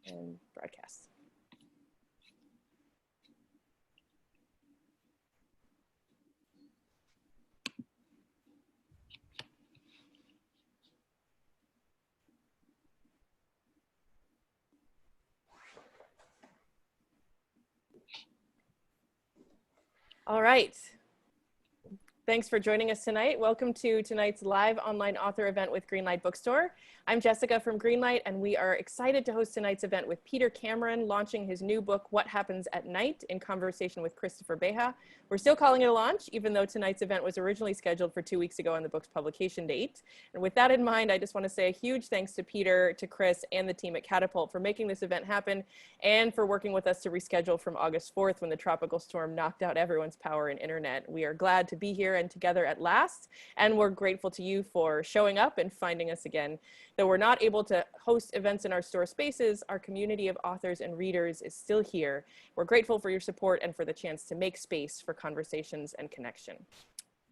and broadcast. All right. Thanks for joining us tonight. Welcome to tonight's live online author event with Greenlight Bookstore. I'm Jessica from Greenlight, and we are excited to host tonight's event with Peter Cameron launching his new book, What Happens at Night, in conversation with Christopher Beha. We're still calling it a launch, even though tonight's event was originally scheduled for 2 weeks ago on the book's publication date. And with that in mind, I just want to say a huge thanks to Peter, to Chris, and the team at Catapult for making this event happen and for working with us to reschedule from August 4th when the tropical storm knocked out everyone's power and internet. We are glad to be here and together at last, and we're grateful to you for showing up and finding us again. Though we're not able to host events in our store spaces, our community of authors and readers is still here. We're grateful for your support and for the chance to make space for conversations and connection.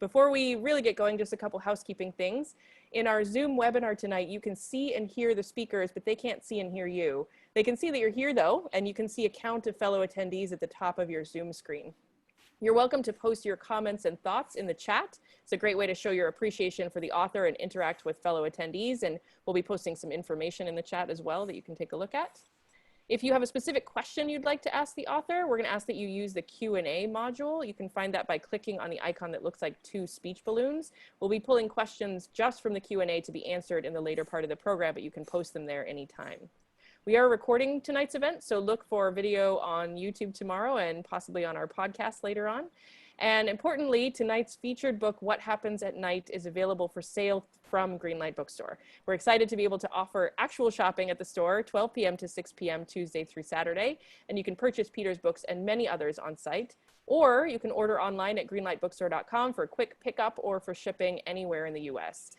Before we really get going, just a couple housekeeping things. In our Zoom webinar tonight, you can see and hear the speakers, but they can't see and hear you. They can see that you're here though, and you can see a count of fellow attendees at the top of your Zoom screen. You're welcome to post your comments and thoughts in the chat. It's a great way to show your appreciation for the author and interact with fellow attendees, and we'll be posting some information in the chat as well that you can take a look at. If you have a specific question you'd like to ask the author, we're gonna ask that you use the Q&A module. You can find that by clicking on the icon that looks like 2 speech balloons. We'll be pulling questions just from the Q&A to be answered in the later part of the program, but you can post them there anytime. We are recording tonight's event, so look for video on YouTube tomorrow and possibly on our podcast later on. And importantly, tonight's featured book, What Happens at Night, is available for sale from Greenlight Bookstore. We're excited to be able to offer actual shopping at the store 12 p.m. to 6 p.m. Tuesday through Saturday, and you can purchase Peter's books and many others on site, or you can order online at greenlightbookstore.com for quick pickup or for shipping anywhere in the US.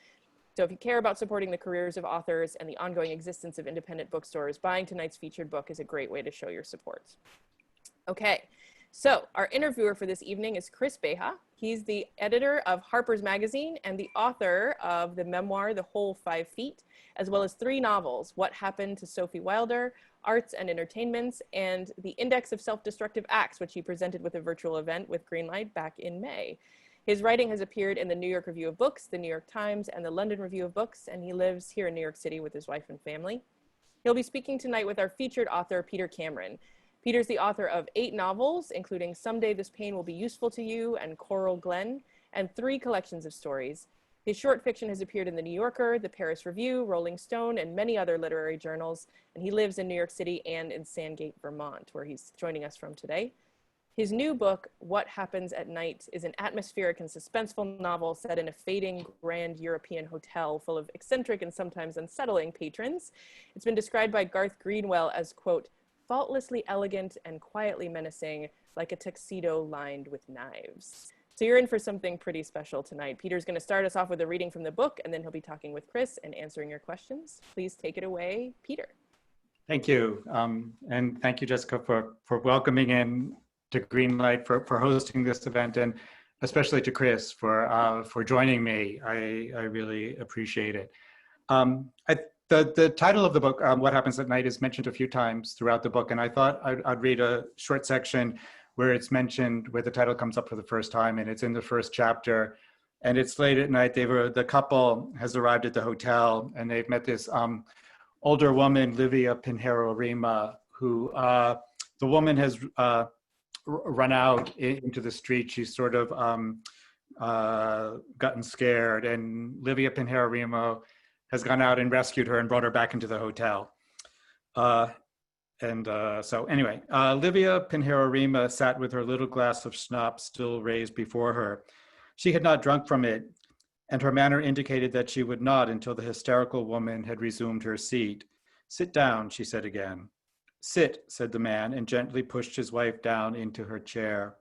So if you care about supporting the careers of authors and the ongoing existence of independent bookstores, buying tonight's featured book is a great way to show your support. Okay, so our interviewer for this evening is Chris Beha. He's the editor of Harper's Magazine and the author of the memoir, The Whole 5 Feet, as well as 3 novels, What Happened to Sophie Wilder, Arts and Entertainments, and The Index of Self-Destructive Acts, which he presented with a virtual event with Greenlight back in May. His writing has appeared in the New York Review of Books, the New York Times, and the London Review of Books, and he lives here in New York City with his wife and family. He'll be speaking tonight with our featured author, Peter Cameron. Peter's the author of 8 novels, including Someday This Pain Will Be Useful to You and Coral Glen, and 3 collections of stories. His short fiction has appeared in the New Yorker, the Paris Review, Rolling Stone, and many other literary journals, and he lives in New York City and in Sandgate, Vermont, where he's joining us from today. His new book, What Happens at Night, is an atmospheric and suspenseful novel set in a fading grand European hotel full of eccentric and sometimes unsettling patrons. It's been described by Garth Greenwell as, quote, faultlessly elegant and quietly menacing, like a tuxedo lined with knives. So you're in for something pretty special tonight. Peter's gonna start us off with a reading from the book, and then he'll be talking with Chris and answering your questions. Please take it away, Peter. Thank you. And thank you, Jessica, for welcoming in to Greenlight, for hosting this event, and especially to Chris for joining me. I really appreciate it. The title of the book, What Happens at Night, is mentioned a few times throughout the book, and I thought I'd read a short section where it's mentioned, where the title comes up for the first time, and it's in the first chapter. And it's late at night. The couple has arrived at the hotel, and they've met this older woman, Livia Pinheiro Rima, who the woman has run out into the street. She's sort of gotten scared, and Livia Pinheiro Rima has gone out and rescued her and brought her back into the hotel. So anyway, Livia Pinheiro Rima sat with her little glass of schnapps still raised before her. She had not drunk from it, and her manner indicated that she would not until the hysterical woman had resumed her seat. "Sit down," she said again. "Sit," said the man, and gently pushed his wife down into her chair.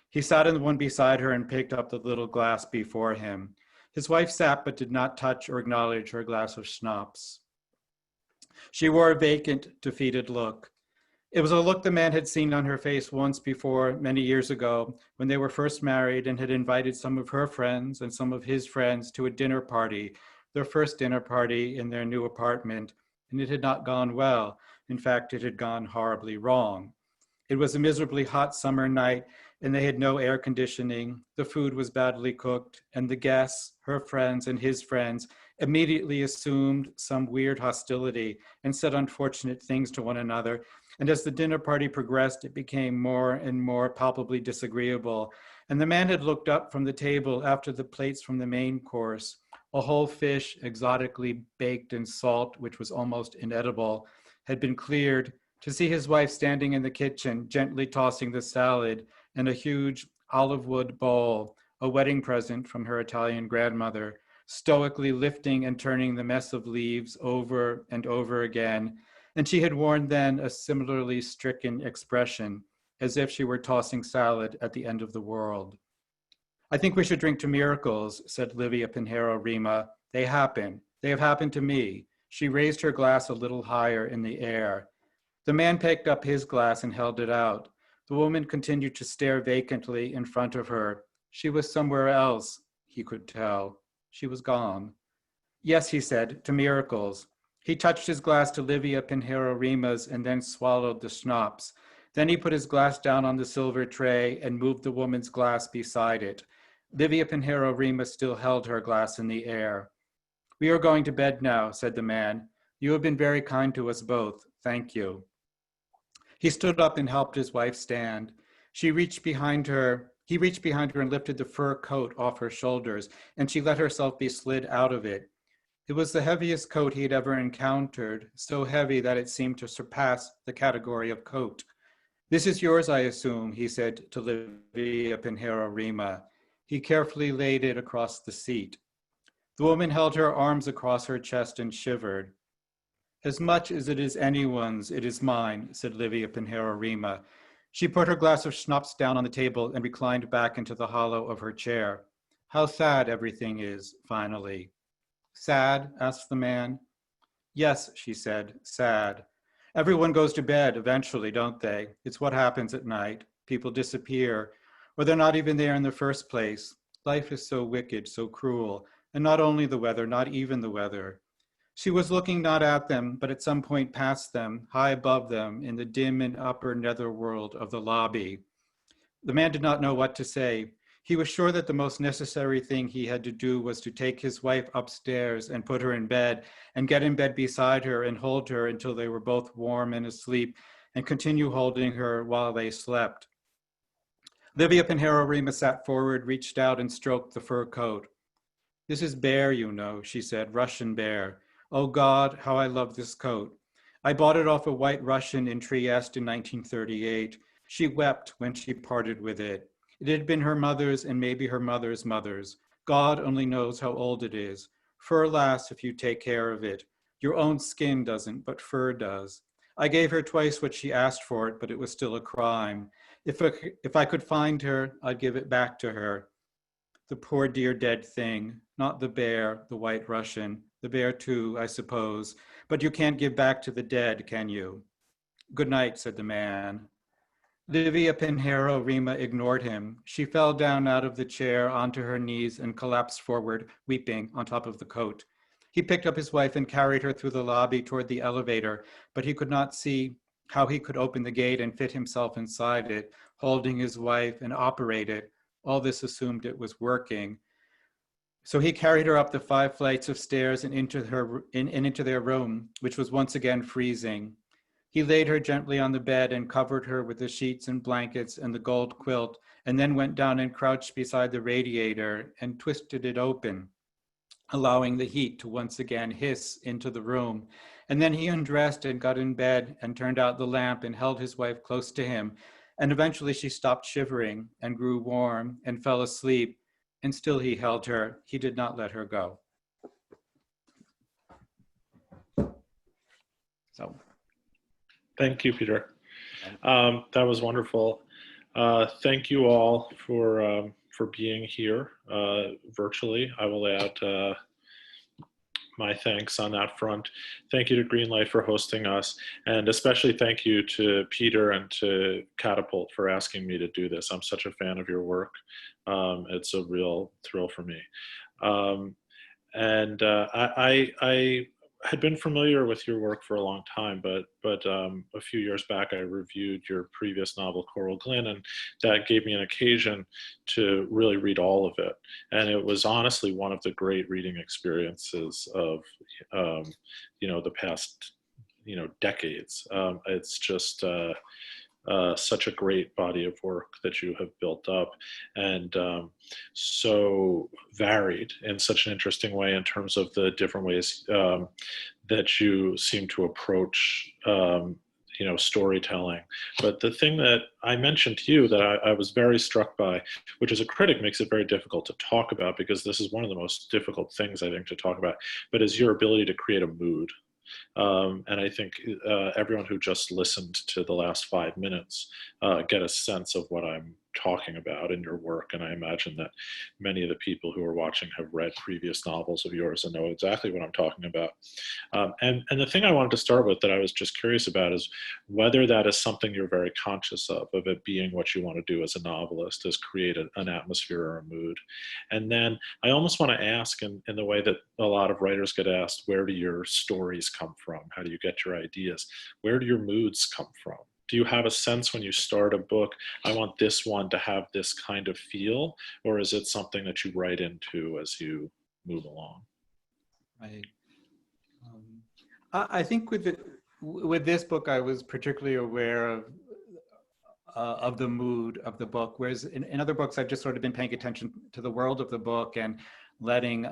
He sat in the one beside her and picked up the little glass before him. His wife sat but did not touch or acknowledge her glass of schnapps. She wore a vacant, defeated look. It was a look the man had seen on her face once before, many years ago, when they were first married and had invited some of her friends and some of his friends to a dinner party, their first dinner party in their new apartment, and it had not gone well, In fact, it had gone horribly wrong. It was a miserably hot summer night, and they had no air conditioning. The food was badly cooked, and the guests, her friends and his friends, immediately assumed some weird hostility and said unfortunate things to one another. And as the dinner party progressed, it became more and more palpably disagreeable. And the man had looked up from the table after the plates from the main course, a whole fish, exotically baked in salt, which was almost inedible, had been cleared, to see his wife standing in the kitchen, gently tossing the salad in a huge olive wood bowl, a wedding present from her Italian grandmother, stoically lifting and turning the mess of leaves over and over again. And she had worn then a similarly stricken expression, as if she were tossing salad at the end of the world. I think we should drink to miracles, said Livia Pinheiro Rima. They happen. They have happened to me. She raised her glass a little higher in the air. The man picked up his glass and held it out. The woman continued to stare vacantly in front of her. She was somewhere else, he could tell. She was gone. Yes, he said, to miracles. He touched his glass to Livia Pinheiro Rima's and then swallowed the schnapps. Then he put his glass down on the silver tray and moved the woman's glass beside it. Livia Pinheiro Rima still held her glass in the air. We are going to bed now, said the man. You have been very kind to us both. Thank you. He stood up and helped his wife stand. He reached behind her and lifted the fur coat off her shoulders, and she let herself be slid out of it. It was the heaviest coat he had ever encountered, so heavy that it seemed to surpass the category of coat. This is yours, I assume, he said to Livia Pinheiro Rima. He carefully laid it across the seat. The woman held her arms across her chest and shivered. As much as it is anyone's, it is mine, said Livia Pinheiro Rima. She put her glass of schnapps down on the table and reclined back into the hollow of her chair. How sad everything is, finally. Sad? Asked the man. Yes, she said, sad. Everyone goes to bed eventually, don't they? It's what happens at night. People disappear, or they're not even there in the first place. Life is so wicked, so cruel, and not only the weather, not even the weather. She was looking not at them, but at some point past them, high above them, in the dim and upper netherworld of the lobby. The man did not know what to say. He was sure that the most necessary thing he had to do was to take his wife upstairs and put her in bed, and get in bed beside her and hold her until they were both warm and asleep, and continue holding her while they slept. Livia Pinheiro Rima sat forward, reached out, and stroked the fur coat. This is bear, you know, she said, Russian bear. Oh God, how I love this coat. I bought it off a white Russian in Trieste in 1938. She wept when she parted with it. It had been her mother's and maybe her mother's mother's. God only knows how old it is. Fur lasts if you take care of it. Your own skin doesn't, but fur does. I gave her twice what she asked for it, but it was still a crime. If I could find her, I'd give it back to her. The poor dear dead thing, not the bear, the white Russian. The bear too, I suppose. But you can't give back to the dead, can you? Good night, said the man. Livia Pinheiro Rima ignored him. She fell down out of the chair onto her knees and collapsed forward, weeping on top of the coat. He picked up his wife and carried her through the lobby toward the elevator, but he could not see how he could open the gate and fit himself inside it, holding his wife and operate it. All this assumed it was working. So he carried her up the 5 flights of stairs and into their room, which was once again freezing. He laid her gently on the bed and covered her with the sheets and blankets and the gold quilt, and then went down and crouched beside the radiator and twisted it open, allowing the heat to once again hiss into the room. And then he undressed and got in bed and turned out the lamp and held his wife close to him. And eventually she stopped shivering and grew warm and fell asleep. And still he held her. He did not let her go. So. Thank you, Peter. That was wonderful. Thank you all for being here virtually. I will add my thanks on that front. Thank you to Greenlight for hosting us, and especially thank you to Peter and to Catapult for asking me to do this. I'm such a fan of your work. It's a real thrill for me. I had been familiar with your work for a long time, but a few years back I reviewed your previous novel, Coral Glyn, and that gave me an occasion to really read all of it. And it was honestly one of the great reading experiences of, the past, decades. It's just such a great body of work that you have built up, and so varied in such an interesting way in terms of the different ways that you seem to approach storytelling. But the thing that I mentioned to you that I was very struck by, which as a critic makes it very difficult to talk about, because this is one of the most difficult things I think to talk about, but is your ability to create a mood. And I think everyone who just listened to the last 5 minutes get a sense of what I'm talking about in your work. And I imagine that many of the people who are watching have read previous novels of yours and know exactly what I'm talking about. And the thing I wanted to start with that I was just curious about is whether that is something you're very conscious of it being what you want to do as a novelist, is create an atmosphere or a mood. And then I almost want to ask in the way that a lot of writers get asked, where do your stories come from? How do you get your ideas? Where do your moods come from? Do you have a sense when you start a book, I want this one to have this kind of feel, or is it something that you write into as you move along? Right. I think with this book, I was particularly aware of the mood of the book, whereas in other books, I've just sort of been paying attention to the world of the book and letting,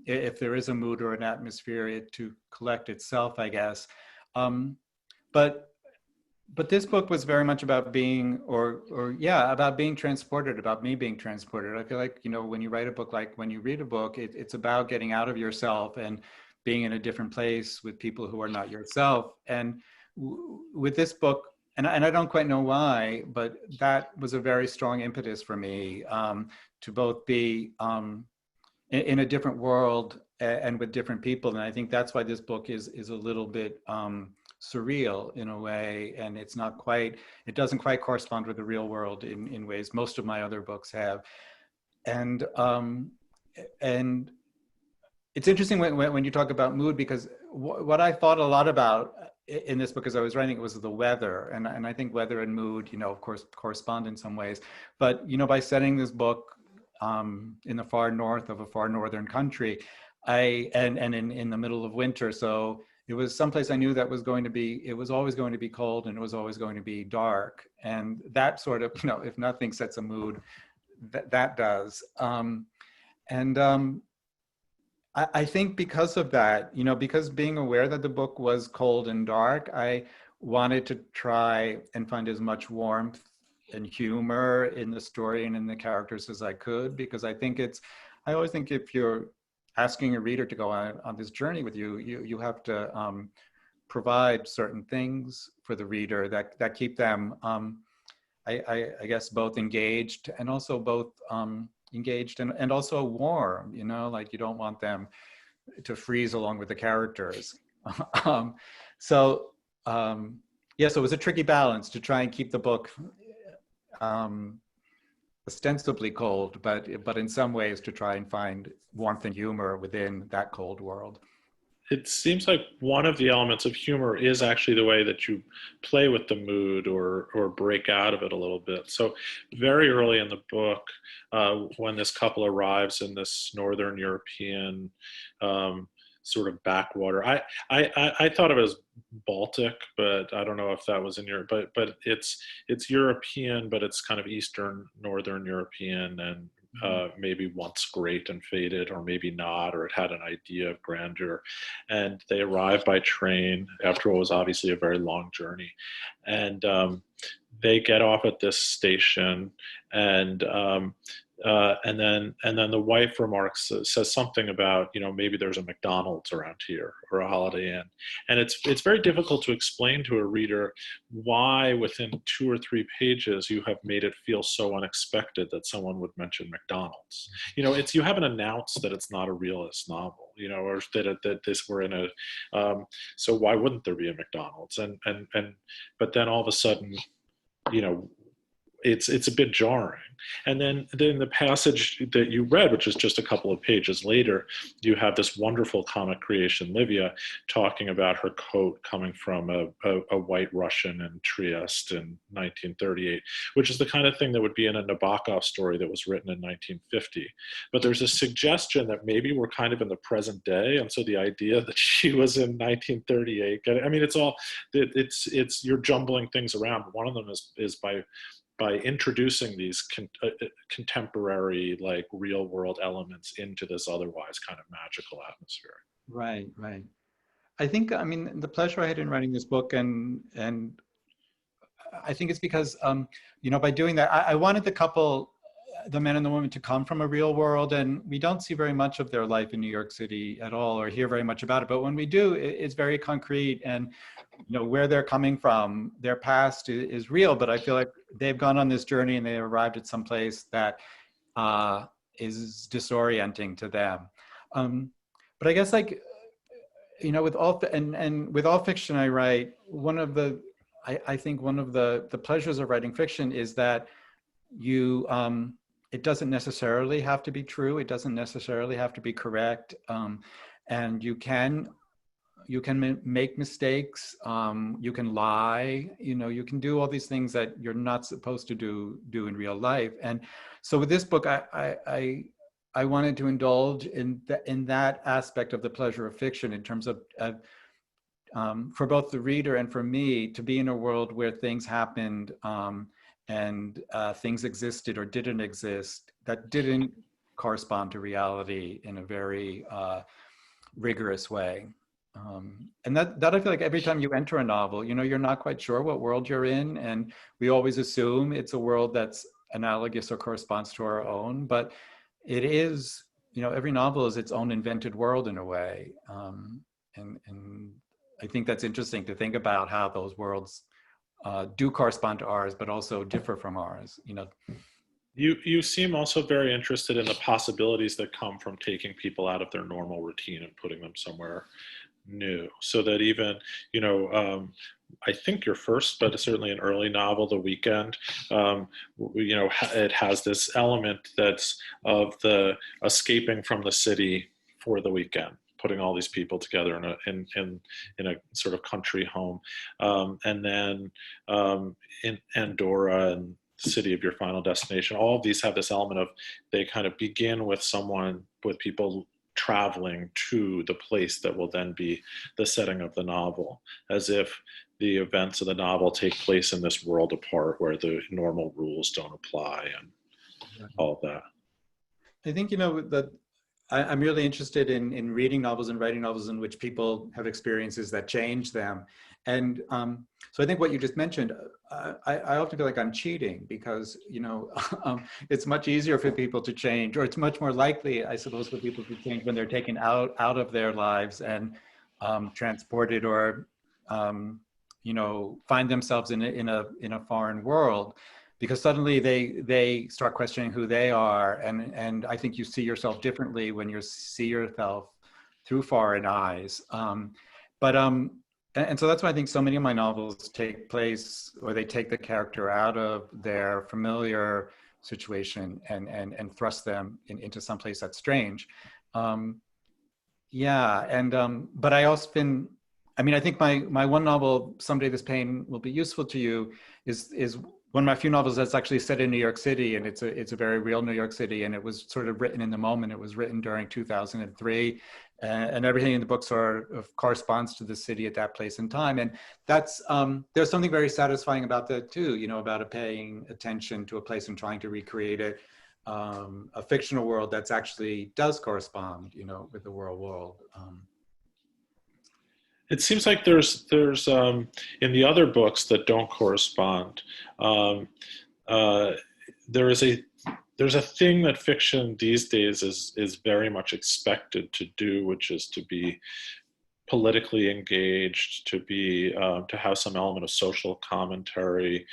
if there is a mood or an atmosphere, it to collect itself, I guess. But this book was very much about being, about being transported, about me being transported. I feel like, when you write a book, like when you read a book, it's about getting out of yourself and being in a different place with people who are not yourself. And with this book, and I don't quite know why, but that was a very strong impetus for me to both be in a different world and with different people. And I think that's why this book is a little bit surreal in a way, and it doesn't quite correspond with the real world in ways most of my other books have. And it's interesting when you talk about mood, because what I thought a lot about in this book as I was writing it was the weather, and I think weather and mood, of course, correspond in some ways. But by setting this book in the far north of a far northern country, and in the middle of winter, so it was someplace I knew that it was always going to be cold, and it was always going to be dark, and that sort of, if nothing sets a mood, that does. I think because of that, because being aware that the book was cold and dark, I wanted to try and find as much warmth and humor in the story and in the characters as I could, because I always think if you're asking a reader to go on this journey with you, you have to provide certain things for the reader that keep them, I guess, both engaged and also and also warm, like you don't want them to freeze along with the characters. So it was a tricky balance to try and keep the book ostensibly cold, but in some ways to try and find warmth and humor within that cold world. It seems like one of the elements of humor is actually the way that you play with the mood or break out of it a little bit. So very early in the book, when this couple arrives in this Northern European sort of backwater, I thought of it as Baltic, but I don't know if that was in Europe, but it's European, but it's kind of Eastern Northern European, and maybe once great and faded, or maybe not, or it had an idea of grandeur. And they arrive by train after what was obviously a very long journey. And they get off at this station, and then the wife says something about, maybe there's a McDonald's around here or a Holiday Inn. And it's very difficult to explain to a reader why within 2 or 3 pages you have made it feel so unexpected that someone would mention McDonald's. You haven't announced that it's not a realist novel, or that this we're in a, so why wouldn't there be a McDonald's? But then all of a sudden, it's a bit jarring. And then the passage that you read, which is just a couple of pages later, you have this wonderful comic creation, Livia, talking about her coat coming from a white Russian in Trieste in 1938, which is the kind of thing that would be in a Nabokov story that was written in 1950. But there's a suggestion that maybe we're kind of in the present day, and so the idea that she was in 1938, I mean, it's you're jumbling things around. One of them is by introducing these contemporary, like real world elements into this otherwise kind of magical atmosphere. Right, right. I think, I mean, the pleasure I had in writing this book, and I think it's because, you know, by doing that, I wanted the couple, the man and the woman, to come from a real world, and we don't see very much of their life in New York City at all, or hear very much about it. But when we do, it's very concrete, and you know, where they're coming from, their past is real. But I feel like they've gone on this journey and they arrived at some place that is disorienting to them. But I guess, like, you know, with all and with all fiction I write, one of the I think one of the pleasures of writing fiction is that you it doesn't necessarily have to be true. It doesn't necessarily have to be correct. And you can make mistakes. You can lie. You know, you can do all these things that you're not supposed to do in real life. And so with this book, I wanted to indulge in that aspect of the pleasure of fiction, in terms of for both the reader and for me, to be in a world where things happened and things existed or didn't exist that didn't correspond to reality in a very rigorous way. And that I feel like every time you enter a novel, you know, you're not quite sure what world you're in, and we always assume it's a world that's analogous or corresponds to our own, but it is, you know, every novel is its own invented world in a way. And I think that's interesting to think about how those worlds do correspond to ours, but also differ from ours, you know. You seem also very interested in the possibilities that come from taking people out of their normal routine and putting them somewhere new. So that even, you know, I think your first, but certainly an early novel, The Weekend, you know, it has this element that's of the escaping from the city for the weekend, putting all these people together in a sort of country home, and then in Andorra and City of Your Final Destination, all of these have this element of, they kind of begin with people traveling to the place that will then be the setting of the novel, as if the events of the novel take place in this world apart where the normal rules don't apply and all of that. I think, you know, that I'm really interested in reading novels and writing novels in which people have experiences that change them. And so I think what you just mentioned, I often feel like I'm cheating, because, you know, it's much easier for people to change, or it's much more likely, I suppose, for people to change when they're taken out of their lives and transported, or, you know, find themselves in a foreign world. Because suddenly they start questioning who they are, and I think you see yourself differently when you see yourself through foreign eyes. And so that's why I think so many of my novels take place, or they take the character out of their familiar situation and thrust them into some place that's strange. Yeah, and but I also been, I mean, I think my one novel, Someday This Pain Will Be Useful to You, is one of my few novels that's actually set in New York City, and it's a very real New York City, and it was sort of written in the moment. It was written during 2003, and everything in the book sort of corresponds to the city at that place and time. And that's there's something very satisfying about that too, you know, about paying attention to a place and trying to recreate it, a fictional world that's actually does correspond, you know, with the real world. It seems like there's in the other books that don't correspond, there's a thing that fiction these days is very much expected to do, which is to be politically engaged, to be to have some element of social commentary,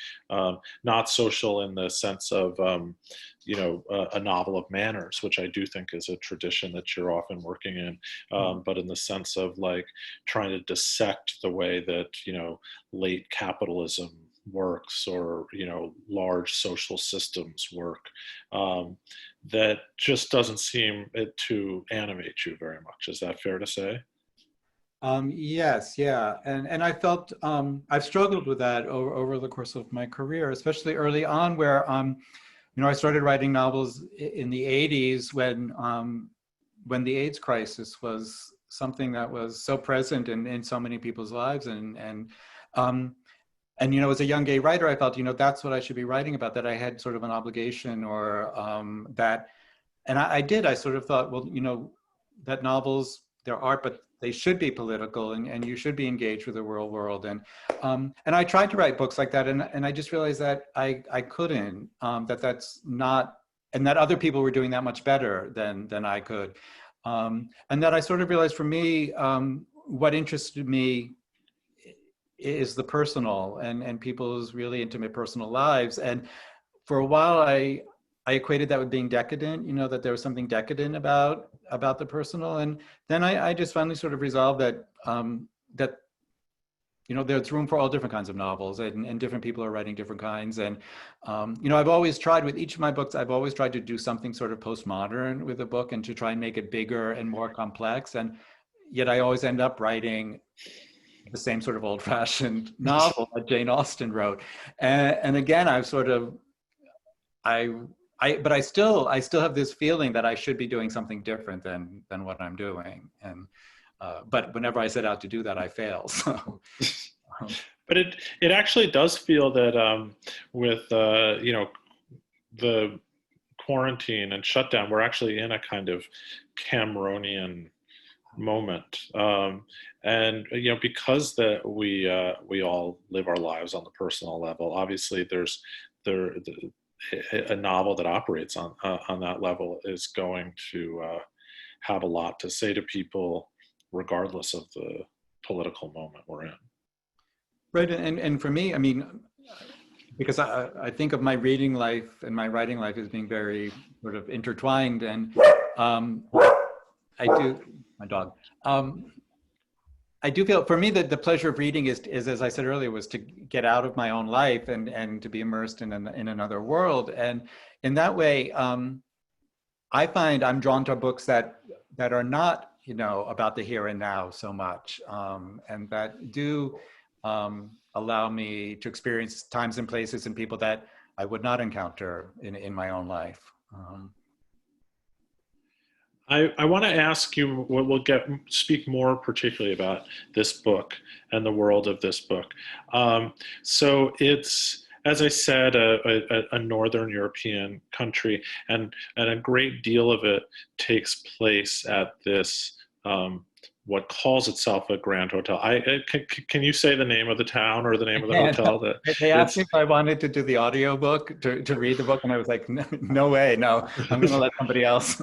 not social in the sense of a novel of manners, which I do think is a tradition that you're often working in, but in the sense of like trying to dissect the way that late capitalism works, or large social systems work, that just doesn't seem to animate you very much. Is that fair to say? Yes, yeah, and I felt I've struggled with that over the course of my career, especially early on, where I started writing novels in the '80s when the AIDS crisis was something that was so present in so many people's lives, and as a young gay writer, I felt that's what I should be writing about, that I had sort of an obligation, or that, and I did. I sort of thought, well, that novels, they're art, but they should be political, and you should be engaged with the real world. And I tried to write books like that, and I just realized that I couldn't, that's not, and that other people were doing that much better than I could. And that I sort of realized, for me, what interested me is the personal, and people's really intimate personal lives. And for a while, I equated that with being decadent, that there was something decadent about the personal. And then I just finally sort of resolved that, there's room for all different kinds of novels, and different people are writing different kinds. And, I've always tried, with each of my books, I've always tried to do something sort of postmodern with a book, and to try and make it bigger and more complex. And yet I always end up writing the same sort of old-fashioned novel that Jane Austen wrote. And again, I've sort of, but I still have this feeling that I should be doing something different than what I'm doing. And but whenever I set out to do that, I fail. So, but it actually does feel that with the quarantine and shutdown, we're actually in a kind of Cameronian moment, and because that we all live our lives on the personal level. Obviously, a novel that operates on that level is going to have a lot to say to people, regardless of the political moment we're in. Right, and for me, I mean, because I think of my reading life and my writing life as being very sort of intertwined, and I do, my dog. I do feel, for me, that the pleasure of reading is, as I said earlier, was to get out of my own life and to be immersed in another world. And in that way, I find I'm drawn to books that are not, about the here and now so much, and that do allow me to experience times and places and people that I would not encounter in my own life. I want to ask you, we'll speak more particularly about this book and the world of this book. So it's, as I said, a Northern European country, and a great deal of it takes place at this, what calls itself a Grand Hotel. Can you say the name of the town or the name of the hotel? They asked me if I wanted to do the audiobook, to read the book, and I was like, no way, no, I'm going to let somebody else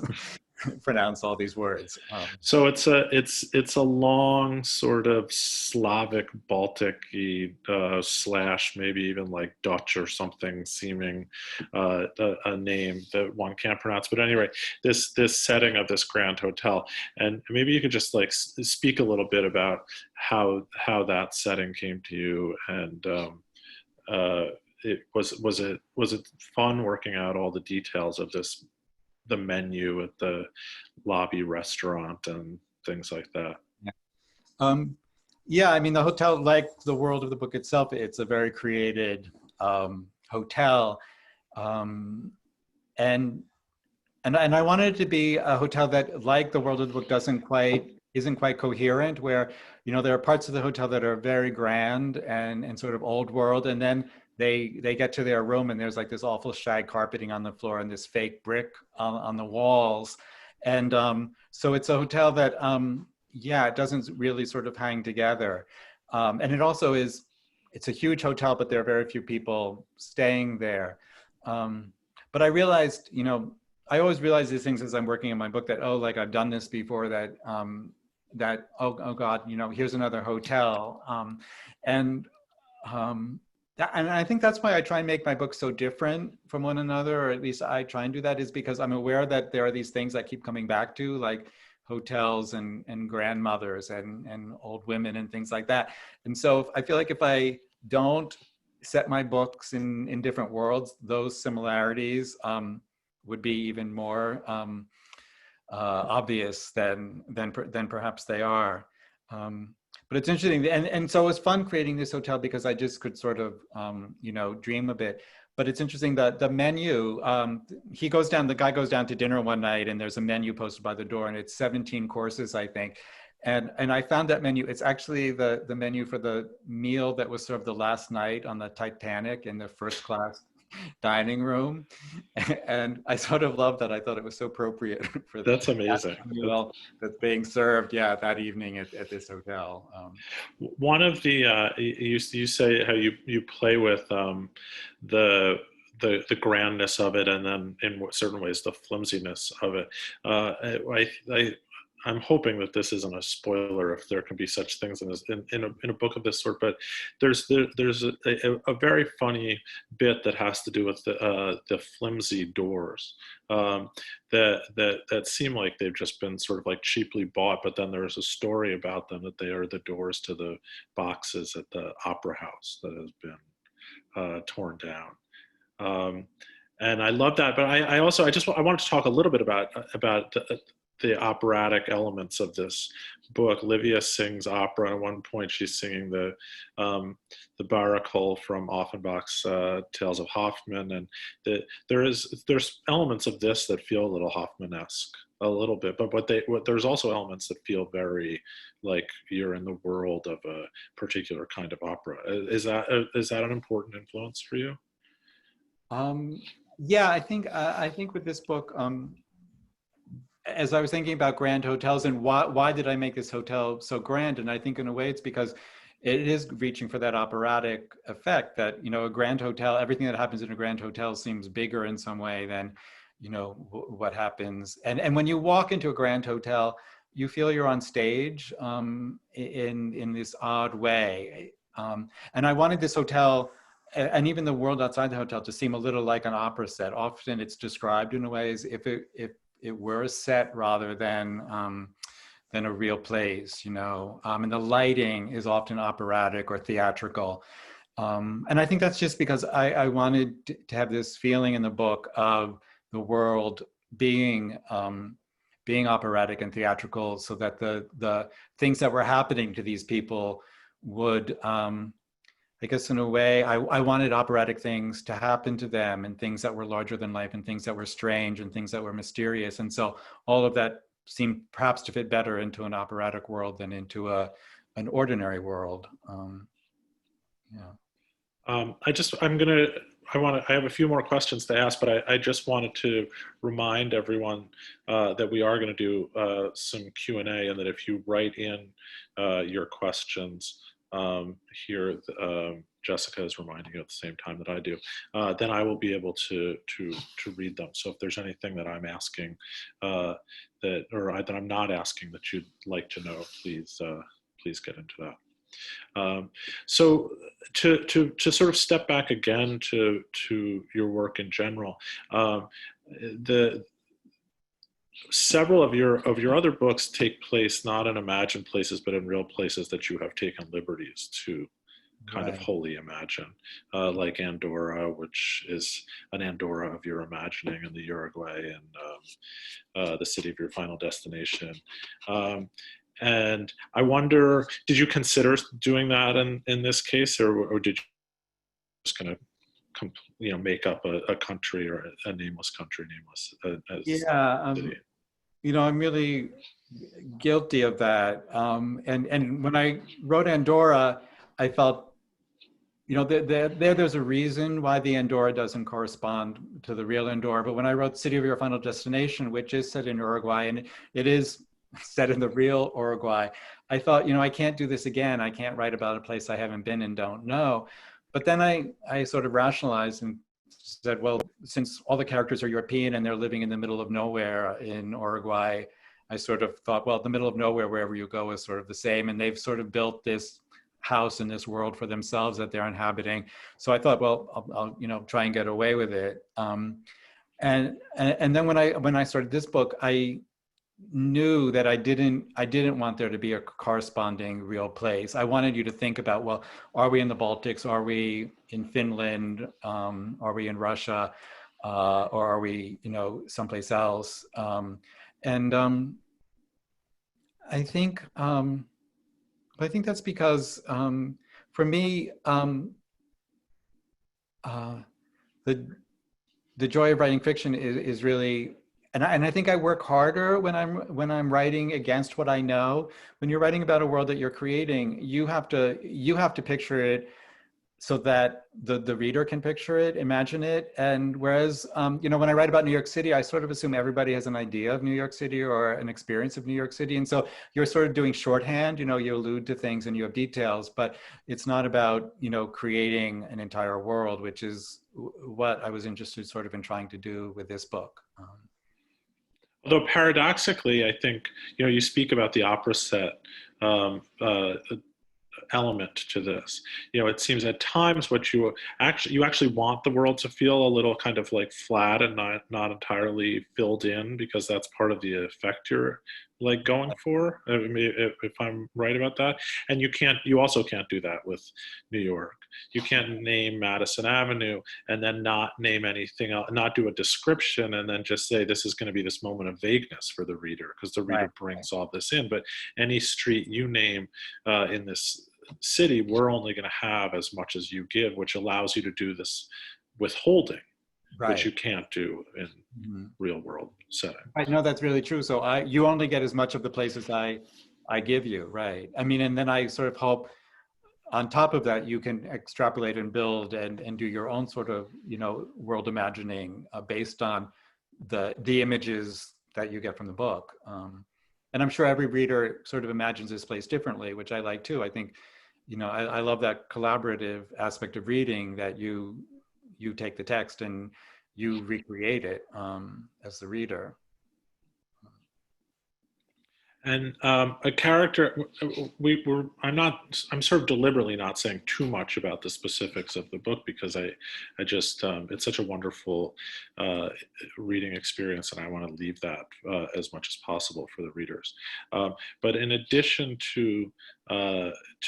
pronounce all these words. So it's a long sort of Slavic, Baltic-y / maybe even like Dutch or something seeming a name that one can't pronounce. But anyway, this setting of this Grand Hotel, and maybe you could just like speak a little bit about how that setting came to you, and was it fun working out all the details of the menu at the lobby restaurant and things like that? Yeah, I mean, the hotel, like the world of the book itself, it's a very created hotel, and I wanted it to be a hotel that, like the world of the book, isn't quite coherent, where there are parts of the hotel that are very grand and sort of old world, and then they get to their room and there's like this awful shag carpeting on the floor and this fake brick on the walls. And so it's a hotel that, it doesn't really sort of hang together. And it also it's a huge hotel, but there are very few people staying there. But I realized, I always realize these things as I'm working on my book, that, like I've done this before, that that, oh God, you know, here's another hotel. And and I think that's why I try and make my books so different from one another, or at least I try and do that, is because I'm aware that there are these things I keep coming back to, like hotels and grandmothers and old women and things like that. And so I feel like if I don't set my books in different worlds, those similarities would be even more obvious than perhaps they are. But it's interesting, and so it was fun creating this hotel because I just could sort of you know, dream a bit. But it's interesting that the menu, the guy goes down to dinner one night, and there's a menu posted by the door, and it's 17 courses, I think. And I found that menu. It's actually the menu for the meal that was served the last night on the Titanic in the first class dining room. And I sort of loved that. I thought it was so appropriate for That's amazing. Meal that's being served, yeah, that evening at this hotel. One of the you say how you play with the grandness of it, and then in certain ways the flimsiness of it. I'm hoping that this isn't a spoiler, if there can be such things in a book of this sort. But there's a very funny bit that has to do with the flimsy doors that seem like they've just been sort of like cheaply bought. But then there's a story about them that they are the doors to the boxes at the opera house that has been torn down. And I love that. But I wanted to talk a little bit about the operatic elements of this book. Livia sings opera. At one point, she's singing the Baracle from Offenbach's Tales of Hoffmann, and there's elements of this that feel a little Hoffmann-esque, a little bit. But there's also elements that feel very like you're in the world of a particular kind of opera. Is that an important influence for you? Yeah, I think with this book. As I was thinking about grand hotels and why did I make this hotel so grand? And I think in a way it's because it is reaching for that operatic effect that, you know, a grand hotel, everything that happens in a grand hotel seems bigger in some way than, you know, what happens. And when you walk into a grand hotel, you feel you're on stage in this odd way. And I wanted this hotel, and even the world outside the hotel, to seem a little like an opera set. Often it's described in a way as if it were a set rather than a real place, you know. And the lighting is often operatic or theatrical. And I think that's just because I wanted to have this feeling in the book of the world being operatic and theatrical, so that the things that were happening to these people would, I guess in a way, I wanted operatic things to happen to them, and things that were larger than life, and things that were strange, and things that were mysterious. And so all of that seemed perhaps to fit better into an operatic world than into an ordinary world. Yeah. I have a few more questions to ask, but I just wanted to remind everyone that we are going to do some Q&A, and that if you write in your questions, here, Jessica is reminding you at the same time that I do, then I will be able to read them. So if there's anything that I'm asking that I'm not asking that you'd like to know, please get into that. So to sort of step back again to your work in general, several of your other books take place not in imagined places, but in real places that you have taken liberties to kind of wholly imagine, like Andorra, which is an Andorra of your imagining, and the Uruguay, and the city of your final destination. And I wonder, did you consider doing that in this case, or did you just kind of make up a country, or a nameless country, city? You know, I'm really guilty of that. And when I wrote Andorra, I felt, you know, there's a reason why the Andorra doesn't correspond to the real Andorra. But when I wrote City of Your Final Destination, which is set in Uruguay, and it is set in the real Uruguay, I thought, you know, I can't do this again. I can't write about a place I haven't been and don't know. But then I sort of rationalized and said, well, since all the characters are European and they're living in the middle of nowhere in Uruguay, I sort of thought, well, the middle of nowhere, wherever you go, is sort of the same. And they've sort of built this house in this world for themselves that they're inhabiting. So I thought, well, I'll try and get away with it. And then when I started this book, I knew that I didn't want there to be a corresponding real place. I wanted you to think about, well, are we in the Baltics? Are we in Finland? Are we in Russia? Or are we, someplace else? I think that's because for me, the joy of writing fiction is really, and I think I work harder when I'm writing against what I know. When you're writing about a world that you're creating, you have to picture it so that the reader can picture it, imagine it. And whereas, when I write about New York City, I sort of assume everybody has an idea of New York City or an experience of New York City. And so you're sort of doing shorthand, you allude to things and you have details, but it's not about, creating an entire world, which is what I was interested sort of in trying to do with this book. Although paradoxically, I think, you speak about the opera set element to this. It seems at times what you actually want the world to feel a little kind of like flat and not entirely filled in, because that's part of the effect you're like going for. I mean, if I'm right about that. And you also can't do that with New York. You can't name Madison Avenue and then not name anything else, not do a description and then just say this is going to be this moment of vagueness for the reader, because the reader brings all this in. But any street you name in this city, we're only going to have as much as you give, which allows you to do this withholding, which you can't do in real world setting. I know that's really true. So you only get as much of the places I give you, right? I mean, and then I sort of hope on top of that, you can extrapolate and build and do your own sort of, world imagining based on the images that you get from the book. And I'm sure every reader sort of imagines this place differently, which I like too. I think, I love that collaborative aspect of reading, that you take the text and you recreate it as the reader. And a character, I'm sort of deliberately not saying too much about the specifics of the book, because I just, it's such a wonderful reading experience, and I want to leave that as much as possible for the readers. But in addition to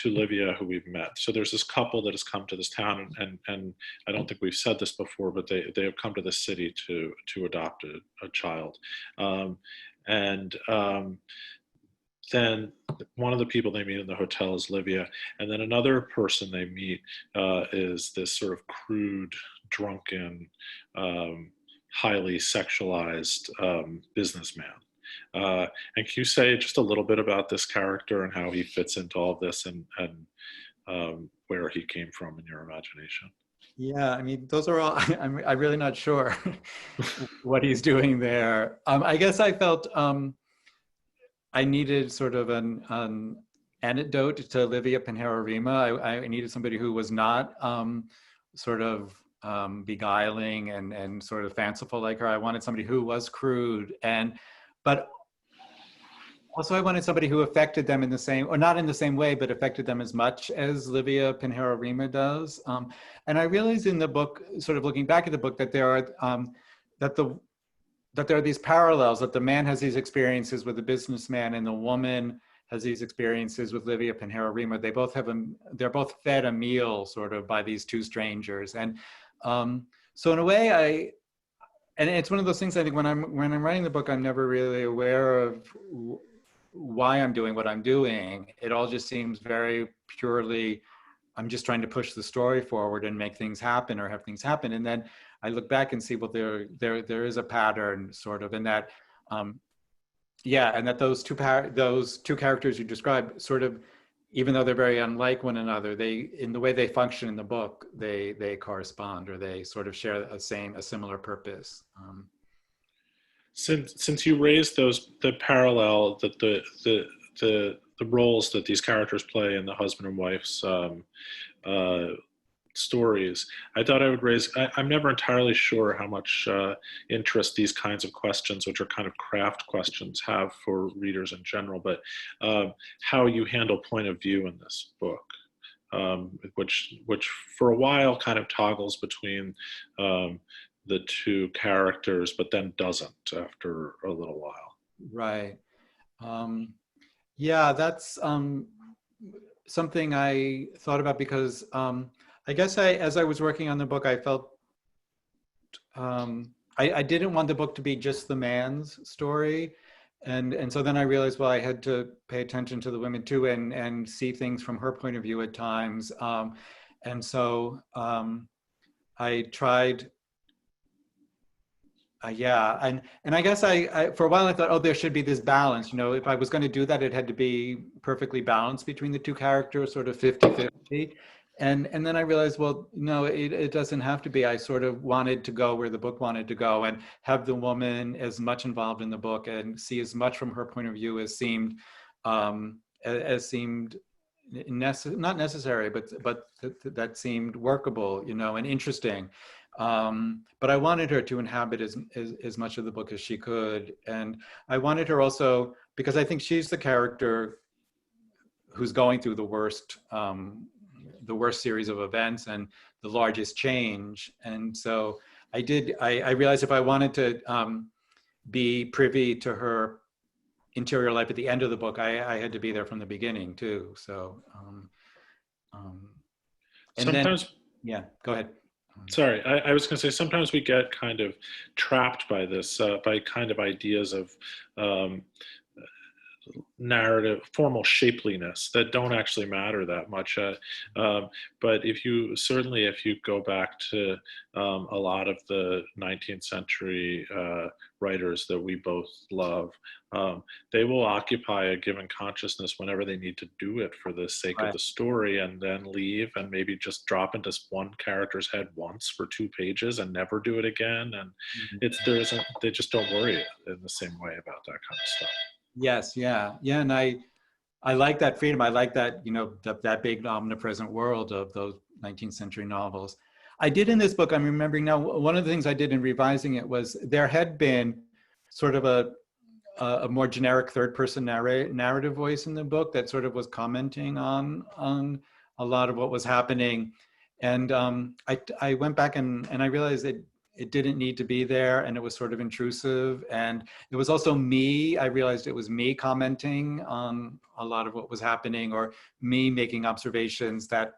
Livia, who we've met, so there's this couple that has come to this town, and I don't think we've said this before, but they have come to this city to adopt a child. Then one of the people they meet in the hotel is Livia, and then another person they meet is this sort of crude, drunken, highly sexualized businessman. And can you say just a little bit about this character and how he fits into all of this, and where he came from in your imagination? Yeah, I mean, those are all, I'm really not sure what he's doing there. I guess I felt I needed sort of an antidote to Livia Pinheiro-Rima. I needed somebody who was not sort of beguiling and sort of fanciful like her. I wanted somebody who was crude, but also I wanted somebody who affected them in the same, or not in the same way, but affected them as much as Livia Pinheiro-Rima does. And I realized in the book, sort of looking back at the book, that there are that there are these parallels, that the man has these experiences with the businessman and the woman has these experiences with Livia Pinheiro-Rima. They're both fed a meal sort of by these two strangers. And so in a way, and it's one of those things, I think when I'm writing the book, I'm never really aware of why I'm doing what I'm doing. It all just seems very purely, I'm just trying to push the story forward and make things happen or have things happen. And then I look back and see, well, there is a pattern sort of, and that, and that those two characters you described sort of, even though they're very unlike one another, in the way they function in the book, they correspond, or they sort of share a similar purpose. Since you raised the parallel that the roles that these characters play in the husband and wife's stories, I thought I would raise, I'm never entirely sure how much interest these kinds of questions, which are kind of craft questions, have for readers in general, but how you handle point of view in this book, which for a while kind of toggles between the two characters, but then doesn't after a little while. Right. Yeah, that's something I thought about because I guess as I was working on the book, I felt I didn't want the book to be just the man's story. And so then I realized, well, I had to pay attention to the women too and see things from her point of view at times. And so I tried, yeah. And I guess I, for a while I thought, oh, there should be this balance. You know, if I was going to do that, it had to be perfectly balanced between the two characters, sort of 50-50. And then I realized, well, no, it doesn't have to be. I sort of wanted to go where the book wanted to go and have the woman as much involved in the book and see as much from her point of view as seemed not necessary, but that seemed workable, you know, and interesting. But I wanted her to inhabit as much of the book as she could. And I wanted her also, because I think she's the character who's going through the worst series of events and the largest change. And so I realized if I wanted to be privy to her interior life at the end of the book, I had to be there from the beginning too. So, and sometimes, then, yeah, go ahead. Sorry, I was going to say, sometimes we get kind of trapped by this, by kind of ideas of narrative, formal shapeliness that don't actually matter that much. But if you go back to a lot of the 19th century writers that we both love, they will occupy a given consciousness whenever they need to do it for the sake of the story, and then leave and maybe just drop into one character's head once for 2 pages and never do it again. And they just don't worry in the same way about that kind of stuff. Yes, yeah, and I like that freedom. I like that, you know, that big omnipresent world of those 19th century novels. I did in this book, I'm remembering now, one of the things I did in revising it was there had been sort of a more generic third person narrative voice in the book that sort of was commenting on a lot of what was happening. And I went back and I realized that it didn't need to be there, and it was sort of intrusive. And it was also me, I realized it was me commenting on a lot of what was happening, or me making observations that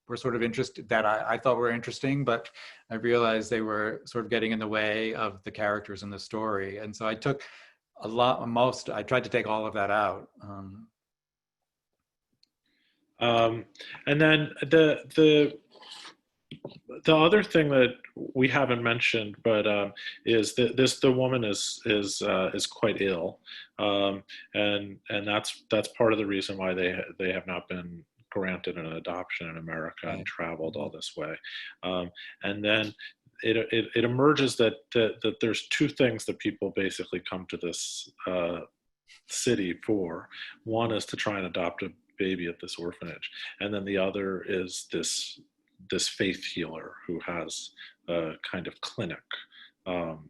were sort of interested, that I thought were interesting, but I realized they were sort of getting in the way of the characters in the story. And so I took I tried to take all of that out. And then the other thing that we haven't mentioned, but is that the woman is quite ill, and that's part of the reason why they have not been granted an adoption in America and traveled all this way. And then it emerges that there's 2 things that people basically come to this city for. One is to try and adopt a baby at this orphanage, and then the other is this faith healer who has a kind of clinic. Well,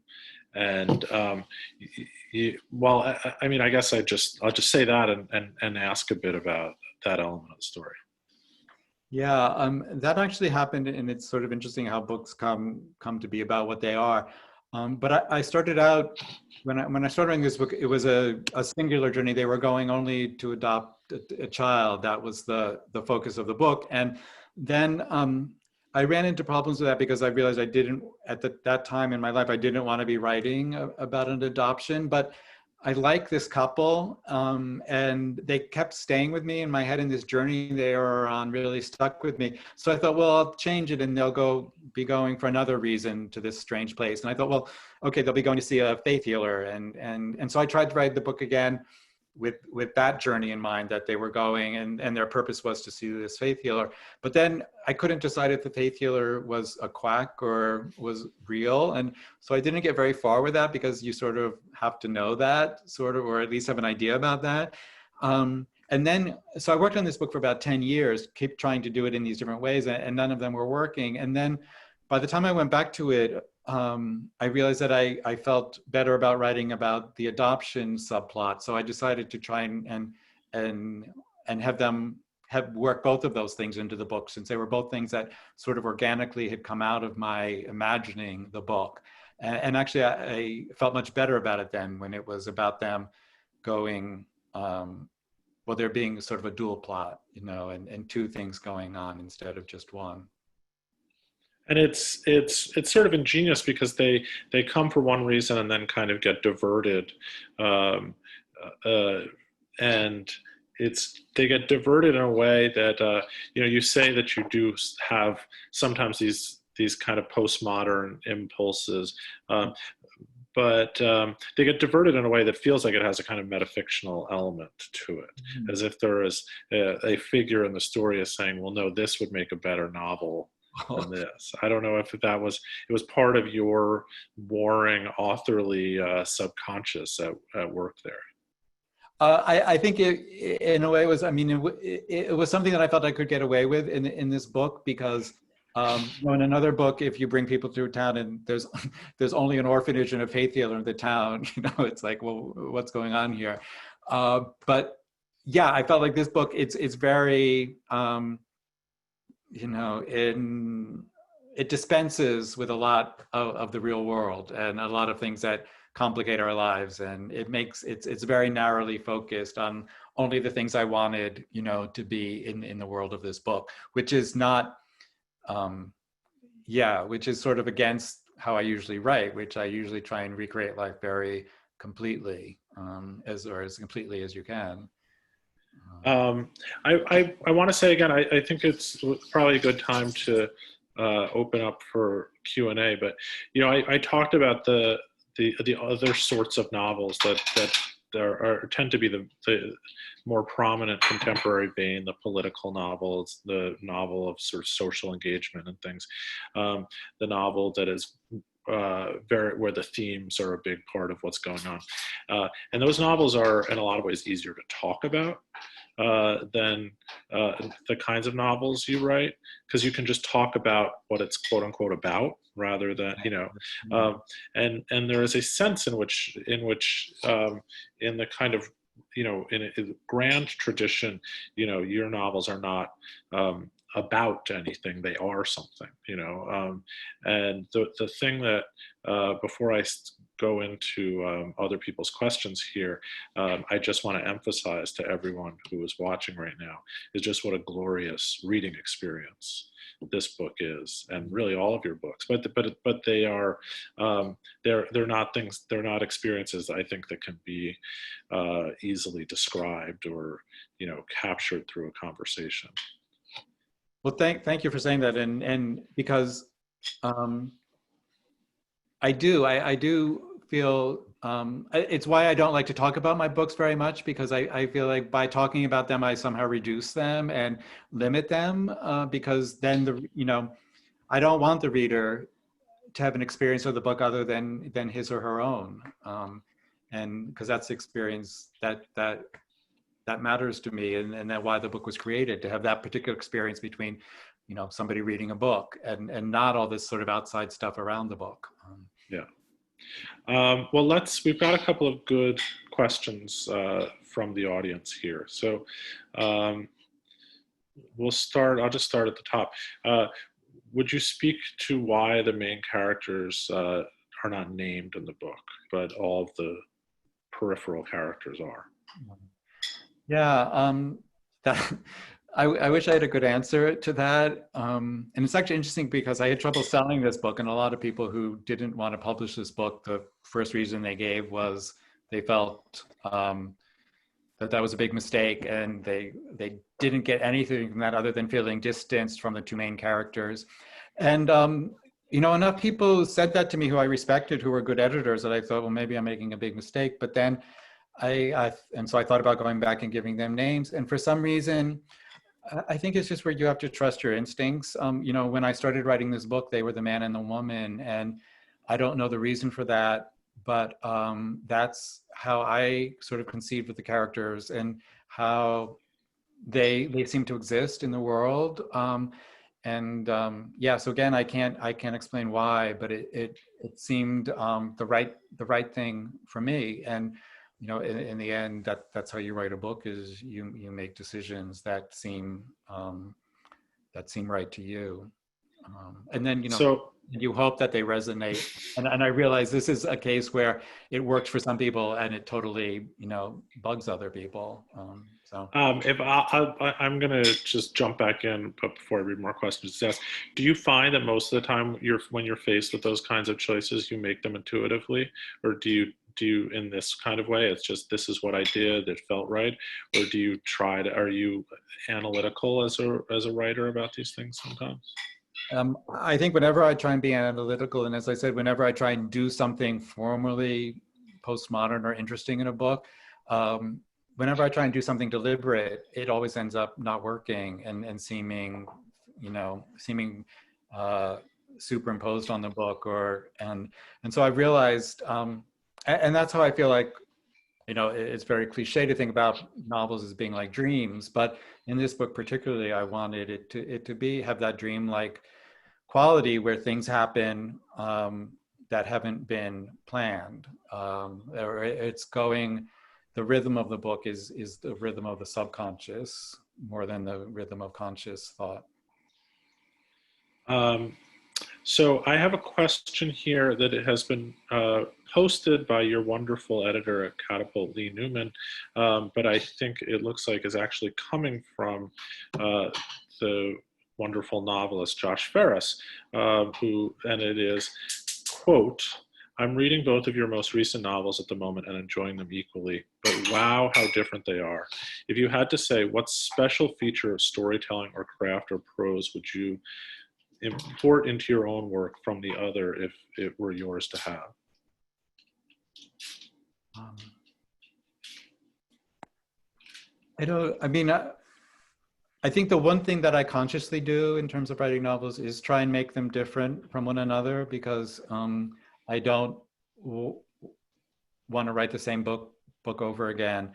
I mean, I guess I'll just say that and ask a bit about that element of the story. Yeah, that actually happened, and it's sort of interesting how books come to be about what they are. But I started out, when I started writing this book, it was a singular journey. They were going only to adopt a child. That was the focus of the book. And then I ran into problems with that because I realized I didn't, at that time in my life, I didn't want to be writing about an adoption, but I like this couple, and they kept staying with me in my head in this journey they were on, really stuck with me. So I thought, well, I'll change it and they'll be going for another reason to this strange place. And I thought, well, okay, they'll be going to see a faith healer. And so I tried to write the book again with that journey in mind, that they were going and their purpose was to see this faith healer. But then I couldn't decide if the faith healer was a quack or was real. And so I didn't get very far with that, because you sort of have to know that, sort of, or at least have an idea about that. And then, so I worked on this book for about 10 years, kept trying to do it in these different ways, and none of them were working. And then by the time I went back to it, I realized that I felt better about writing about the adoption subplot. So I decided to try and have them work both of those things into the book, since they were both things that sort of organically had come out of my imagining the book. And actually, I felt much better about it then, when it was about them going, well, there being sort of a dual plot, you know, and two things going on instead of just one. And it's sort of ingenious because they come for one reason and then kind of get diverted, and they get diverted in a way that you know, you say that you do have sometimes these kind of postmodern impulses, but they get diverted in a way that feels like it has a kind of metafictional element to it, as if there is a figure in the story is saying, well, no, this would make a better novel than this. I don't know if it was part of your warring authorly subconscious at work there. I think it, in a way, was, I mean, it was something that I felt I could get away with in this book, because you know, in another book, if you bring people through town and there's only an orphanage and a faith healer in the town, you know, it's like, well, what's going on here? But yeah, I felt like this book, it's very, you know, it dispenses with a lot of the real world and a lot of things that complicate our lives, and it's very narrowly focused on only the things I wanted, you know, to be in the world of this book, which is not, which is sort of against how I usually write, which I usually try and recreate life very completely, as completely as you can. I want to say again, I think it's probably a good time to open up for Q&A, but you know, I talked about the other sorts of novels that tend to be the more prominent contemporary vein, the political novels, the novel of sort of social engagement and things, the novel that is where the themes are a big part of what's going on, and those novels are in a lot of ways easier to talk about than the kinds of novels you write, because you can just talk about what it's quote unquote about, rather than, you know, and there is a sense in which in the kind of, you know, in a grand tradition, you know, your novels are not about anything, they are something, you know, and the thing that before I go into other people's questions here, I just want to emphasize to everyone who is watching right now is just what a glorious reading experience this book is, and really all of your books. But they are they're not things, they're not experiences I think that can be easily described or, you know, captured through a conversation. Well, thank you for saying that, and because I do feel, it's why I don't like to talk about my books very much, because I feel like by talking about them, I somehow reduce them and limit them, because then you know, I don't want the reader to have an experience of the book other than his or her own, and because that's the experience that matters to me, and that why the book was created, to have that particular experience between, you know, somebody reading a book and not all this sort of outside stuff around the book. Yeah. Well, we've got a couple of good questions from the audience here. So I'll just start at the top. Would you speak to why the main characters are not named in the book, but all of the peripheral characters are? Yeah, I wish I had a good answer to that. And it's actually interesting because I had trouble selling this book, and a lot of people who didn't want to publish this book, the first reason they gave was they felt that was a big mistake, and they didn't get anything from that other than feeling distanced from the two main characters. And you know, enough people said that to me who I respected, who were good editors, that I thought, well, maybe I'm making a big mistake. But then so I thought about going back and giving them names. And for some reason, I think it's just where you have to trust your instincts. You know, when I started writing this book, they were the man and the woman, and I don't know the reason for that, but that's how I sort of conceived with the characters. And how they seem to exist in the world. Yeah, so again, I can't explain why, but it seemed the right thing for me. And in the end, that's how you write a book, is you make decisions that seem right to you. And then So you hope that they resonate. And I realize this is a case where it works for some people and it totally bugs other people. if I'm going to just jump back in, but before I read more questions, do you find that most of the time when you're faced with those kinds of choices, you make them intuitively, or do you in this kind of way, it's just, this is what I did, it felt right, or do you are you analytical as a writer about these things sometimes? I think whenever I try and be analytical, and as I said, whenever I try and do something formally postmodern or interesting in a book, whenever I try and do something deliberate, it always ends up not working and seeming superimposed on the book, and so I realized, and that's how I feel like, it's very cliche to think about novels as being like dreams, but in this book particularly, I wanted it to have that dream-like quality where things happen that haven't been planned. Or it's going, the rhythm of the book is the rhythm of the subconscious more than the rhythm of conscious thought. So I have a question here that it has been posted by your wonderful editor at Catapult, Lee Newman, but I think it looks like is actually coming from the wonderful novelist Josh Ferris, and it is, quote, "I'm reading both of your most recent novels at the moment and enjoying them equally, but wow, how different they are. If you had to say, what special feature of storytelling or craft or prose would you import into your own work from the other if it were yours to have?" I think the one thing that I consciously do in terms of writing novels is try and make them different from one another, because I don't want to write the same book over again.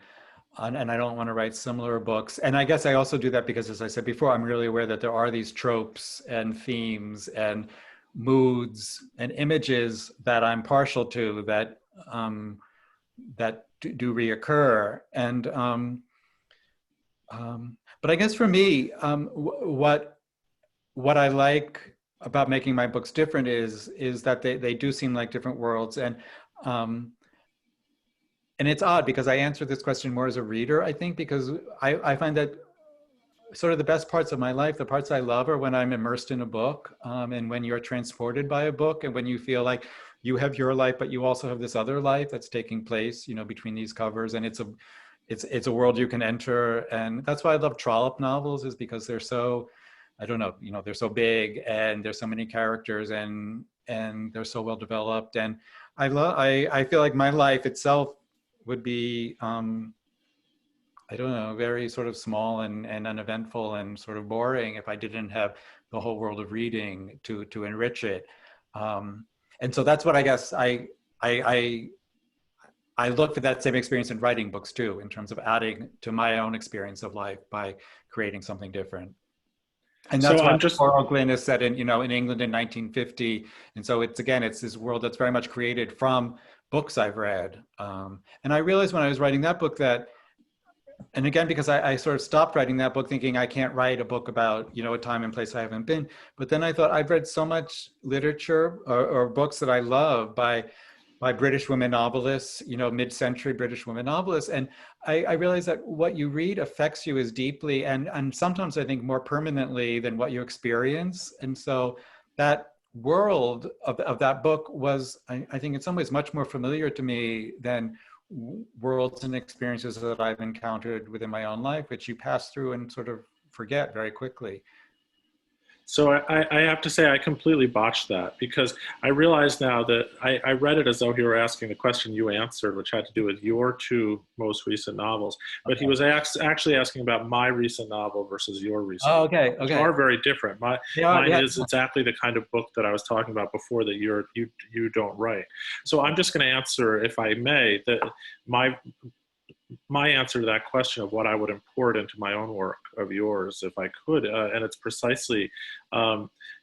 And I don't want to write similar books. And I guess I also do that because, as I said before, I'm really aware that there are these tropes and themes and moods and images that I'm partial to that do reoccur. And but I guess for me, what I like about making my books different is that they do seem like different worlds. And it's odd because I answer this question more as a reader, I think, because I find that sort of the best parts of my life, the parts I love, are when I'm immersed in a book, and when you're transported by a book, and when you feel like you have your life, but you also have this other life that's taking place, between these covers, and it's a world you can enter. And that's why I love trollop novels, is because they're so, I don't know, they're so big and there's so many characters and they're so well developed. And I feel like my life itself would be, I don't know, very sort of small and uneventful and sort of boring if I didn't have the whole world of reading to enrich it. And so that's what I guess I look for that same experience in writing books too, in terms of adding to my own experience of life by creating something different. And that's why Oakland is set in, in England in 1950. And so it's this world that's very much created from books I've read. And I realized when I was writing that book that, and again, because I sort of stopped writing that book thinking I can't write a book about, a time and place I haven't been. But then I thought I've read so much literature or books that I love by British women novelists, mid-century British women novelists. And I realized that what you read affects you as deeply and sometimes I think more permanently than what you experience. And so that world of that book was, I think in some ways, much more familiar to me than worlds and experiences that I've encountered within my own life, which you pass through and sort of forget very quickly. So I have to say I completely botched that, because I realize now that I read it as though he were asking the question you answered, which had to do with your two most recent novels. But he was actually asking about my recent novel versus your recent novel, which are very different. Mine is exactly the kind of book that I was talking about before that you don't write. So I'm just going to answer, if I may, that my answer to that question of what I would import into my own work of yours, if I could, and it's precisely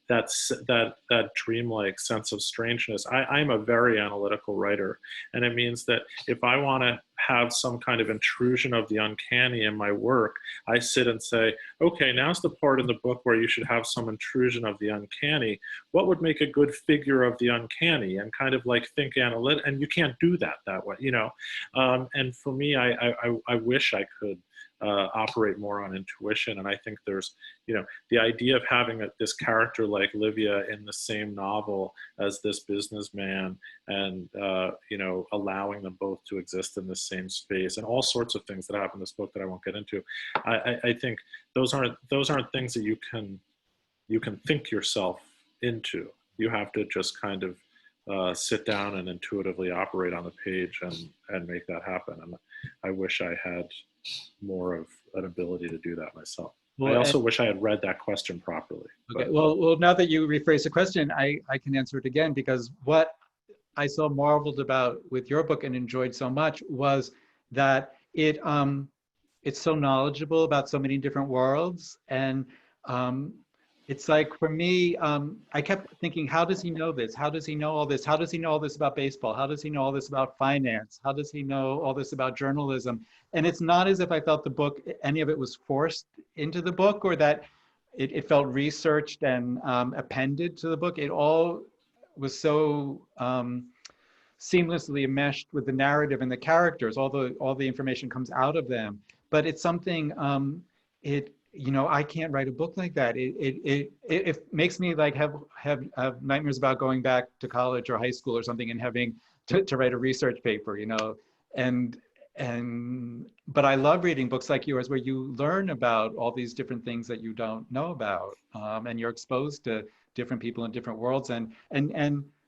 that dreamlike sense of strangeness. I'm a very analytical writer, and it means that if I want to have some kind of intrusion of the uncanny in my work, I sit and say, okay, now's the part in the book where you should have some intrusion of the uncanny. What would make a good figure of the uncanny? And kind of like think analytic, and you can't do that way, you know. And for me, I wish I could operate more on intuition. And I think there's, you know, the idea of having this character like Livia in the same novel as this businessman, and you know, allowing them both to exist in the same space, and all sorts of things that happen in this book that I won't get into. I think those aren't things that you can think yourself into. You have to just kind of sit down and intuitively operate on the page and make that happen. And I wish I had more of an ability to do that myself. Well, I also wish I had read that question properly. Okay. Well, now that you rephrase the question, I can answer it again, because what I so marveled about with your book and enjoyed so much was that it's so knowledgeable about so many different worlds. And it's like, for me, I kept thinking, how does he know this? How does he know all this? How does he know all this about baseball? How does he know all this about finance? How does he know all this about journalism? And it's not as if I felt the book, any of it was forced into the book, or that it felt researched and appended to the book. It all was so seamlessly enmeshed with the narrative and the characters. All the information comes out of them. But it's something, you know, I can't write a book like that. It makes me like have nightmares about going back to college or high school or something and having to write a research paper, you know. But I love reading books like yours, where you learn about all these different things that you don't know about, and you're exposed to different people in different worlds, and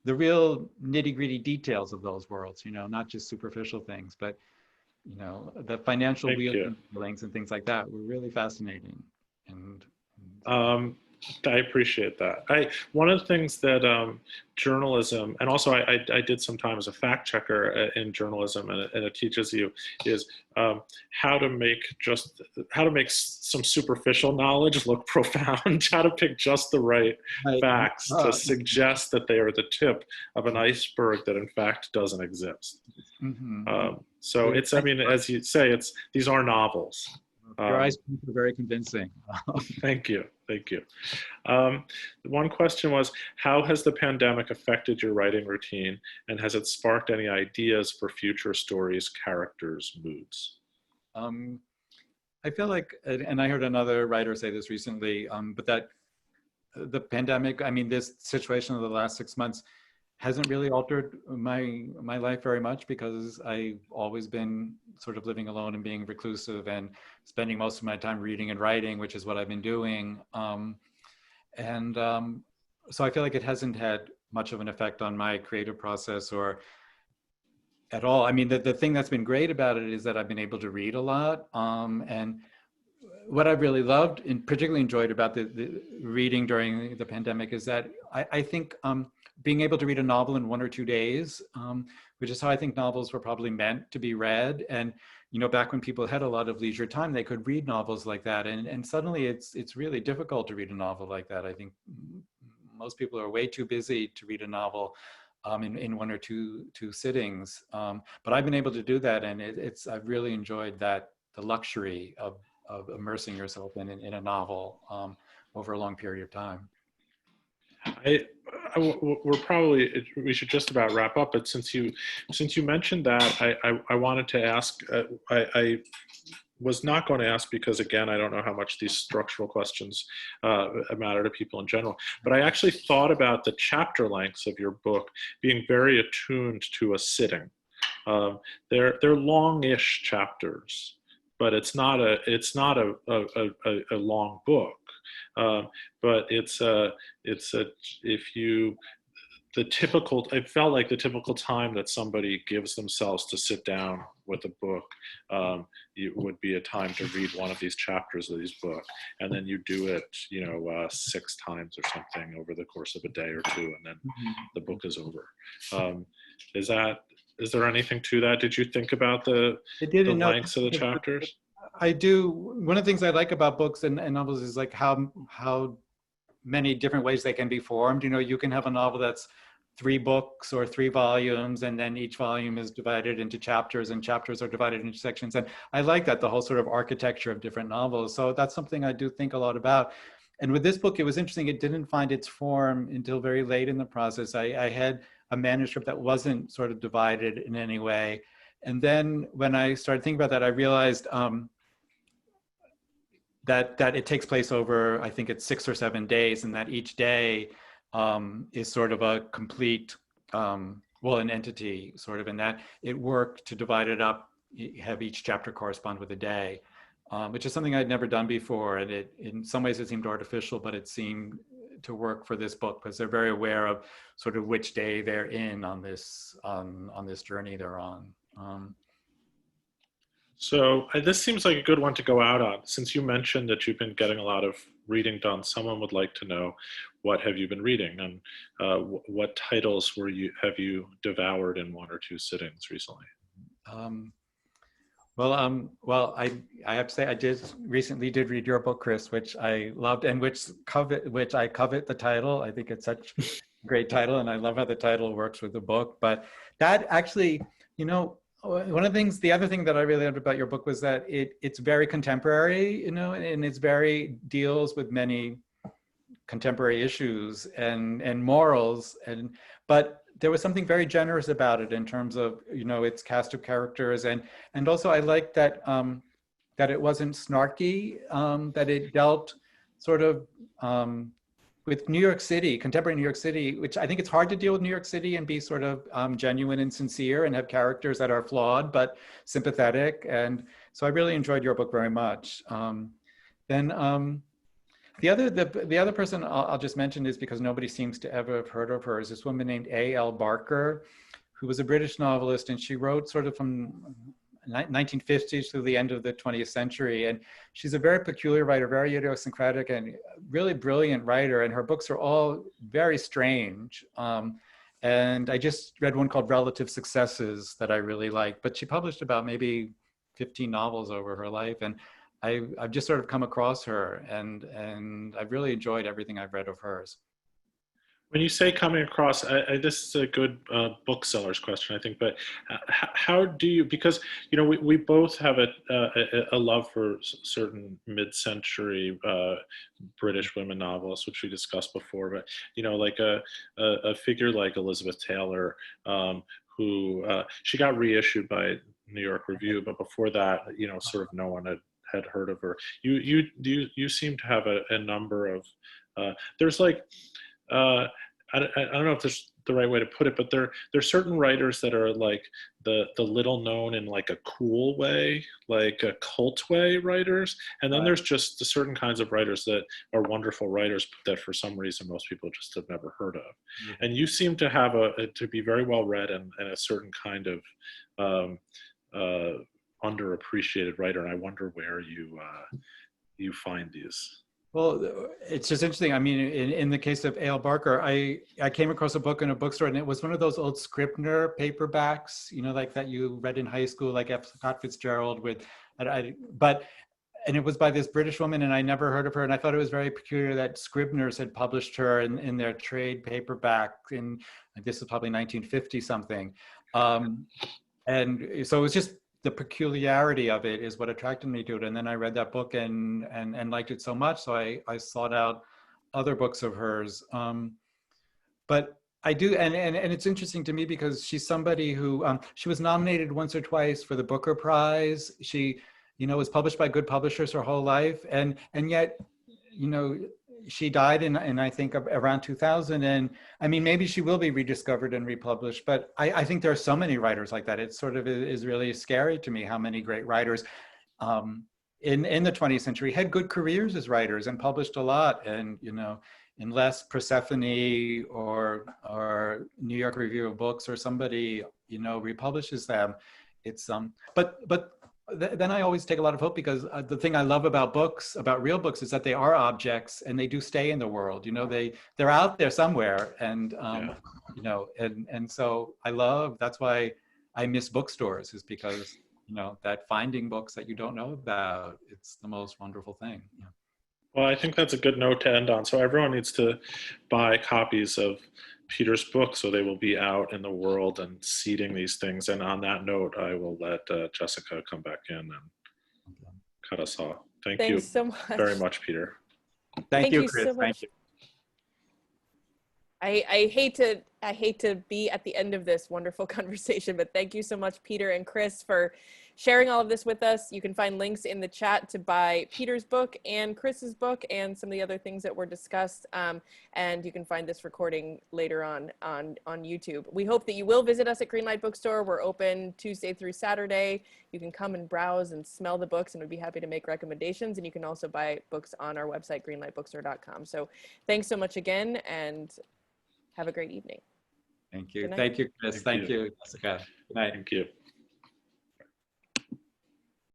the real nitty-gritty details of those worlds, you know, not just superficial things, but you know, the financial wheelings and things like that were really fascinating. And I appreciate that. One of the things that journalism, and also I did some time as a fact checker in journalism, and it teaches you is how to make some superficial knowledge look profound, how to pick just the right facts to suggest that they are the tip of an iceberg that in fact doesn't exist. Mm-hmm. So it's, I mean, as you say, these are novels. Your eyes are very convincing. Thank you. One question was, how has the pandemic affected your writing routine, and has it sparked any ideas for future stories, characters, moods? I feel like, and I heard another writer say this recently, but that the pandemic, I mean, this situation of the last 6 months hasn't really altered my life very much, because I've always been sort of living alone and being reclusive and spending most of my time reading and writing, which is what I've been doing. So I feel like it hasn't had much of an effect on my creative process or at all. I mean, the thing that's been great about it is that I've been able to read a lot. And what I've really loved and particularly enjoyed about the reading during the pandemic is that I think being able to read a novel in 1 or 2 days, which is how I think novels were probably meant to be read. And, you know, back when people had a lot of leisure time, they could read novels like that. And suddenly it's really difficult to read a novel like that. I think most people are way too busy to read a novel in 1 or 2 sittings. But I've been able to do that. And I've really enjoyed the luxury of immersing yourself in a novel over a long period of time. We should just about wrap up, but since you mentioned that, I wanted to ask, I was not going to ask because, again, I don't know how much these structural questions matter to people in general, but I actually thought about the chapter lengths of your book being very attuned to a sitting. They're long-ish chapters, but it's not a long book. But it felt like the typical time that somebody gives themselves to sit down with a book, it would be a time to read one of these chapters of these books, and then you do it, 6 times or something over the course of a day or 2, and then the book is over. Is there anything to that? Did you think about the I didn't know. lengths of the chapters? I do. One of the things I like about books and novels is like how many different ways they can be formed. You know, you can have a novel that's 3 books or 3 volumes, and then each volume is divided into chapters, and chapters are divided into sections. And I like that, the whole sort of architecture of different novels. So that's something I do think a lot about. And with this book, it was interesting. It didn't find its form until very late in the process. I had a manuscript that wasn't sort of divided in any way. And then when I started thinking about that, I realized that it takes place over, I think it's 6 or 7 days, and that each day is sort of a complete, well, an entity sort of, in that it worked to divide it up, have each chapter correspond with a day, which is something I'd never done before. And it, in some ways it seemed artificial, but it seemed to work for this book because they're very aware of sort of which day they're in on this journey they're on. So this seems like a good one to go out on. Since you mentioned that you've been getting a lot of reading done, someone would like to know, what have you been reading, and what titles have you devoured in 1 or 2 sittings recently? Well, I have to say I recently did read your book, Chris, which I loved, and which I covet the title. I think it's such a great title, and I love how the title works with the book. But that actually, you know, one of the things, the other thing that I really loved about your book was that it's very contemporary, you know, and it's very deals with many contemporary issues and morals, but there was something very generous about it in terms of, you know, its cast of characters, and also I liked that that it wasn't snarky, that it dealt sort of with New York City, contemporary New York City, which I think it's hard to deal with New York City and be sort of genuine and sincere and have characters that are flawed but sympathetic. And so I really enjoyed your book very much. Then the other person I'll just mention is because nobody seems to ever have heard of her, is this woman named A.L. Barker, who was a British novelist, and she wrote sort of from 1950s through the end of the 20th century. And she's a very peculiar writer, very idiosyncratic and really brilliant writer. And her books are all very strange. And I just read one called Relative Successes that I really liked, but she published about maybe 15 novels over her life. And I've just sort of come across her, and I've really enjoyed everything I've read of hers. When you say coming across, this is a good bookseller's question, I think, but how do you, because, you know, we both have a love for certain mid-century British women novelists, which we discussed before, but, you know, like a figure like Elizabeth Taylor, who, she got reissued by New York Review, but before that, you know, sort of no one had heard of her. You seem to have a number of, there's like, I don't know if there's the right way to put it, but there's certain writers that are like the little known in like a cool way, like a cult way writers. And then there's just the certain kinds of writers that are wonderful writers that for some reason most people just have never heard of. Mm-hmm. And you seem to have to be very well read and a certain kind of underappreciated writer. And I wonder where you find these. Well, it's just interesting. I mean, in the case of A.L. Barker, I came across a book in a bookstore, and it was one of those old Scribner paperbacks, you know, like that you read in high school, like F. Scott Fitzgerald and it was by this British woman, and I never heard of her. And I thought it was very peculiar that Scribners had published her in their trade paperback in, this is probably 1950 something. And so it was just, the peculiarity of it is what attracted me to it. And then I read that book and liked it so much. So I sought out other books of hers. But I do, and it's interesting to me because she's somebody who, she was nominated once or twice for the Booker Prize. She, you know, was published by good publishers her whole life. And yet, you know, she died in I think around 2000, and I mean, maybe she will be rediscovered and republished, but I think there are so many writers like that. It sort of is really scary to me how many great writers in the 20th century had good careers as writers and published a lot, and, you know, unless Persephone or New York Review of Books or somebody, you know, republishes them, it's but then I always take a lot of hope, because the thing I love about books, about real books, is that they are objects and they do stay in the world. You know, they're out there somewhere, and you know, and so that's why I miss bookstores is because, you know, that finding books that you don't know about, it's the most wonderful thing. Yeah. Well, I think that's a good note to end on. So everyone needs to buy copies of Peter's book so they will be out in the world and seeding these things. And on that note, I will let Jessica come back in and cut us off. Thank you Thanks so much. very much, Peter. Thank you, Chris. so much. Thank you. I hate to be at the end of this wonderful conversation, but thank you so much, Peter and Chris, for sharing all of this with us. You can find links in the chat to buy Peter's book and Chris's book and some of the other things that were discussed. And you can find this recording later on YouTube. We hope that you will visit us at Greenlight Bookstore. We're open Tuesday through Saturday. You can come and browse and smell the books, and we'd be happy to make recommendations. And you can also buy books on our website, greenlightbookstore.com. So thanks so much again, and have a great evening. Thank you. Good night. Thank you, Chris. Thank you, Jessica. Good night. Thank you.